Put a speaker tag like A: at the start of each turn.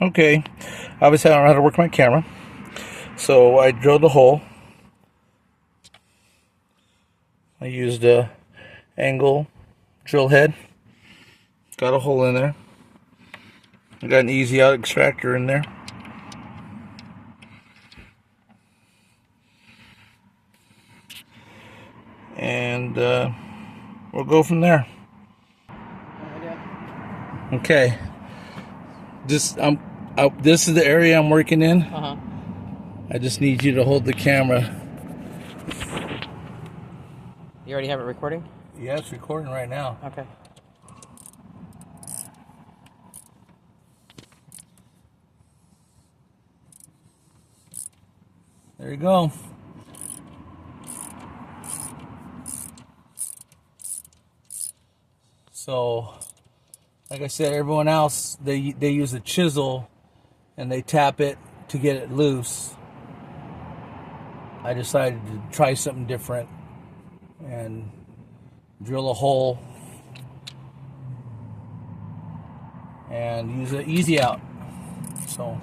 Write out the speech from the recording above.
A: Okay, obviously I don't know how to work my camera, so I drilled a hole. I used a angle drill head, got a hole in there. I got an easy out extractor in there. And we'll go from there. Okay, this is the area I'm working in. I just need you to hold the camera.
B: You already have it recording?
A: Yeah, it's recording right now.
B: Okay.
A: There you go. So, like I said, everyone else, they use a chisel and they tap it to get it loose. I decided to try something different and drill a hole and use an easy out. So